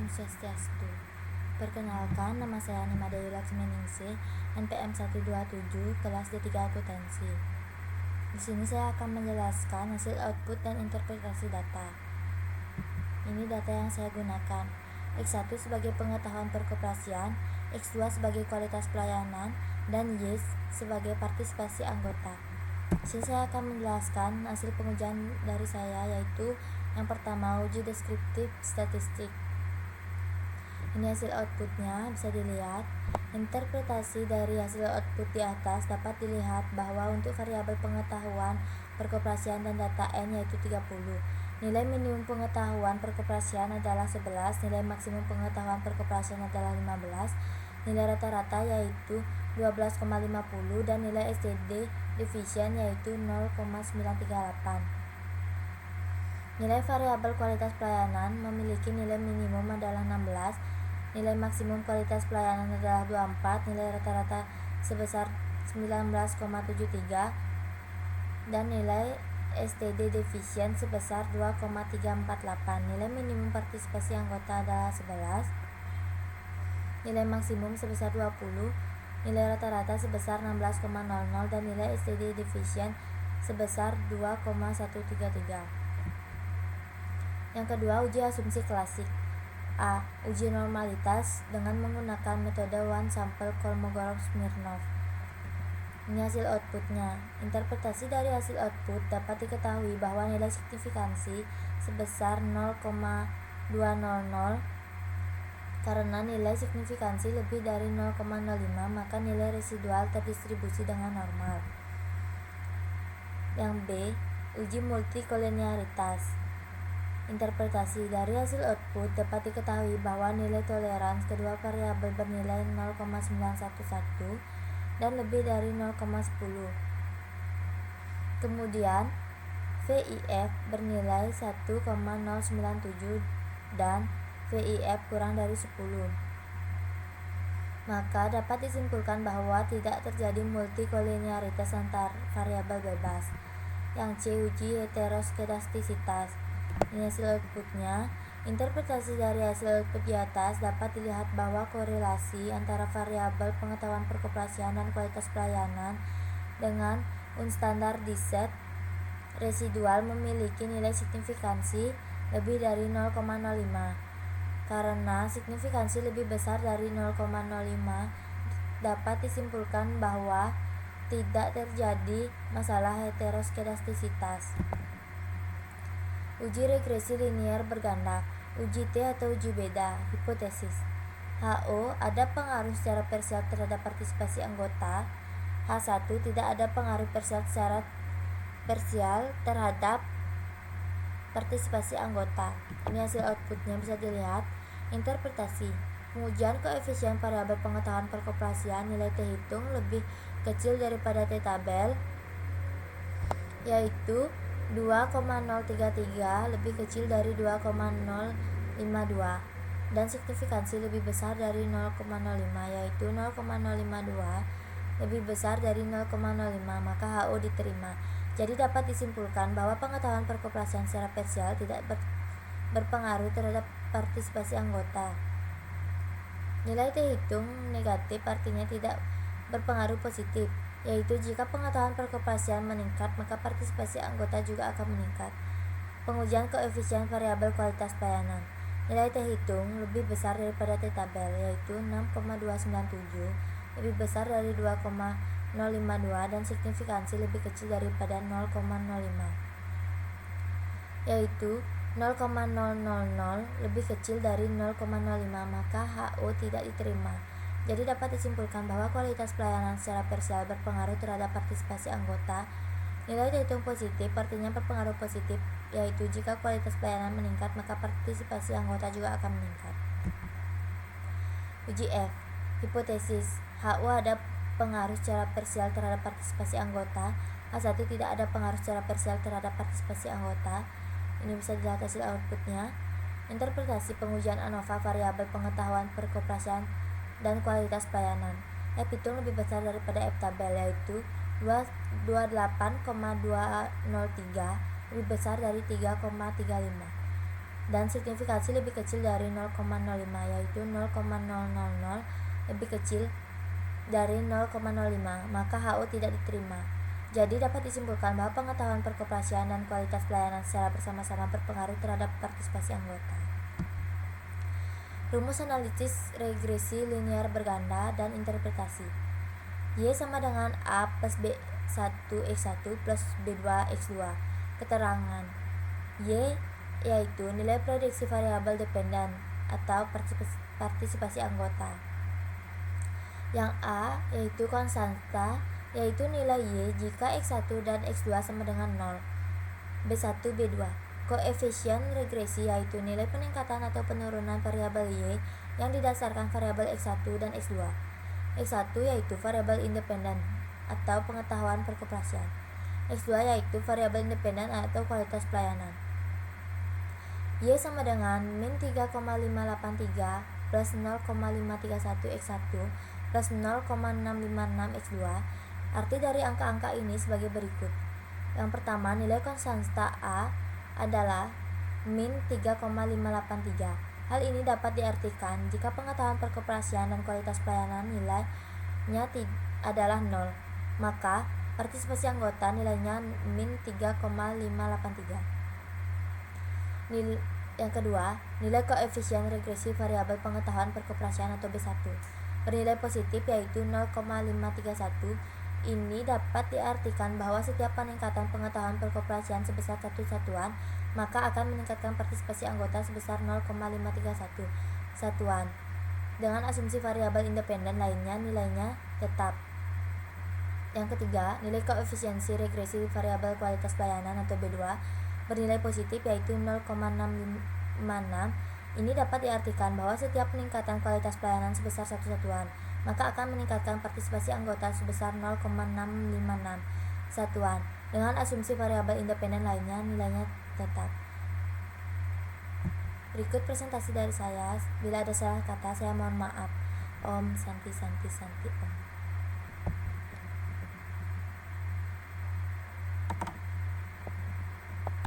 Om Swastiastu. Perkenalkan, nama saya Nimadayu Laksminingsih, NPM 127, kelas D3 Akuntansi. Di sini saya akan menjelaskan hasil output dan interpretasi data. Ini data yang saya gunakan. X1 sebagai pengetahuan perkoperasian, X2 sebagai kualitas pelayanan, dan Y sebagai partisipasi anggota. Di sini saya akan menjelaskan hasil pengujian dari saya, yaitu yang pertama, uji deskriptif statistik. Ini hasil outputnya, bisa dilihat. Interpretasi dari hasil output di atas dapat dilihat bahwa untuk variabel pengetahuan perkoperasian dan data N yaitu 30. Nilai minimum pengetahuan perkoperasian adalah 11, nilai maksimum pengetahuan perkoperasian adalah 15, nilai rata-rata yaitu 12,50 dan nilai STD division yaitu 0,938. Nilai variabel kualitas pelayanan memiliki nilai minimum adalah 16, nilai maksimum kualitas pelayanan adalah 24, nilai rata-rata sebesar 19,73, dan nilai STD division sebesar 2,348. Nilai minimum partisipasi anggota adalah 11, nilai maksimum sebesar 20, nilai rata-rata sebesar 16,00, dan nilai STD division sebesar 2,133. Yang kedua, uji asumsi klasik. A. Uji normalitas dengan menggunakan metode one sample Kolmogorov-Smirnov. Ini hasil outputnya. Interpretasi dari hasil output dapat diketahui bahwa nilai signifikansi sebesar 0,200 karena nilai signifikansi lebih dari 0,05 maka nilai residual terdistribusi dengan normal. Yang B. Uji multikolinearitas. Interpretasi dari hasil output dapat diketahui bahwa nilai toleransi kedua variabel bernilai 0,911 dan lebih dari 0,10. Kemudian VIF bernilai 1,097 dan VIF kurang dari 10. Maka dapat disimpulkan bahwa tidak terjadi multikolinearitas antar variabel bebas. Yang C. Uji heteroskedastisitas. Ini hasil outputnya. Interpretasi dari hasil output di atas dapat dilihat bahwa korelasi antara variabel pengetahuan perkoperasian dan kualitas pelayanan dengan unstandardized residual memiliki nilai signifikansi lebih dari 0,05. Karena signifikansi lebih besar dari 0,05, dapat disimpulkan bahwa tidak terjadi masalah heteroskedastisitas. Uji regresi linier berganda, uji T atau uji beda, hipotesis. HO ada pengaruh secara parsial terhadap partisipasi anggota. H1 tidak ada pengaruh secara parsial terhadap partisipasi anggota. Ini hasil outputnya, bisa dilihat. Interpretasi. Pengujian koefisien variabel pengetahuan perkoperasian, nilai T hitung lebih kecil daripada T tabel, yaitu 2,033 lebih kecil dari 2,052 dan signifikansi lebih besar dari 0,05 yaitu 0,052 lebih besar dari 0,05, maka HO diterima. Jadi dapat disimpulkan bahwa pengetahuan perkoperasian secara parsial tidak berpengaruh terhadap partisipasi anggota. Nilai T hitung negatif artinya tidak berpengaruh positif, yaitu jika pengetahuan perkoperasian meningkat maka partisipasi anggota juga akan meningkat. Pengujian koefisien variabel kualitas pelayanan. Nilai T hitung lebih besar daripada T tabel, yaitu 6,297 lebih besar dari 2,052 dan signifikansi lebih kecil daripada 0,05, yaitu 0,000 lebih kecil dari 0,05, maka HO tidak diterima. Jadi dapat disimpulkan bahwa kualitas pelayanan secara parsial berpengaruh terhadap partisipasi anggota. Nilai T hitung positif artinya berpengaruh positif, yaitu jika kualitas pelayanan meningkat maka partisipasi anggota juga akan meningkat. Uji F. Hipotesis. HO ada pengaruh secara parsial terhadap partisipasi anggota. H1 tidak ada pengaruh secara parsial terhadap partisipasi anggota. Ini bisa dilihat hasil outputnya. Interpretasi pengujian ANOVA variabel pengetahuan perkoperasian dan kualitas pelayanan. F hitung lebih besar daripada F tabel, yaitu 28,203 lebih besar dari 3,35. dan signifikansi lebih kecil dari 0,05, yaitu 0,000 lebih kecil dari 0,05, maka HO tidak diterima. Jadi dapat disimpulkan bahwa pengetahuan perkoperasian dan kualitas pelayanan secara bersama-sama berpengaruh terhadap partisipasi anggota. Rumus analisis regresi linear berganda dan interpretasi. Y sama dengan A plus B1X1 plus B2X2. Keterangan Y yaitu nilai prediksi variabel dependen atau partisipasi anggota. Yang A yaitu konstanta, yaitu nilai Y jika X1 dan X2 sama dengan 0. B1, B2. Koefisien regresi yaitu nilai peningkatan atau penurunan variabel Y yang didasarkan variabel X1 dan X2. X1 yaitu variabel independen atau pengetahuan perkoperasian. X2 yaitu variabel independen atau kualitas pelayanan. Y sama dengan min 3,583 plus 0,531 X1 plus 0,656 X2. Arti dari angka-angka ini sebagai berikut. Yang pertama, nilai konstanta A adalah min 3,583. Hal ini dapat diartikan jika pengetahuan perkoperasian dan kualitas pelayanan nilainya adalah 0, maka partisipasi anggota nilainya min 3,583. Yang kedua, nilai koefisien regresi variabel pengetahuan perkoperasian atau B1 bernilai positif yaitu 0,531. Ini dapat diartikan bahwa setiap peningkatan pengetahuan perkoperasian sebesar satu satuan, maka akan meningkatkan partisipasi anggota sebesar 0,531 satuan. Dengan asumsi variabel independen lainnya nilainya tetap. Yang ketiga, nilai koefisiensi regresi variabel kualitas pelayanan atau B2 bernilai positif yaitu 0,656. Ini dapat diartikan bahwa setiap peningkatan kualitas pelayanan sebesar satu satuan, maka akan meningkatkan partisipasi anggota sebesar 0,656 satuan. Dengan asumsi variabel independen lainnya nilainya tetap. Berikut presentasi dari saya. Bila ada salah kata, saya mohon maaf. Om Santi Santi Santi Om.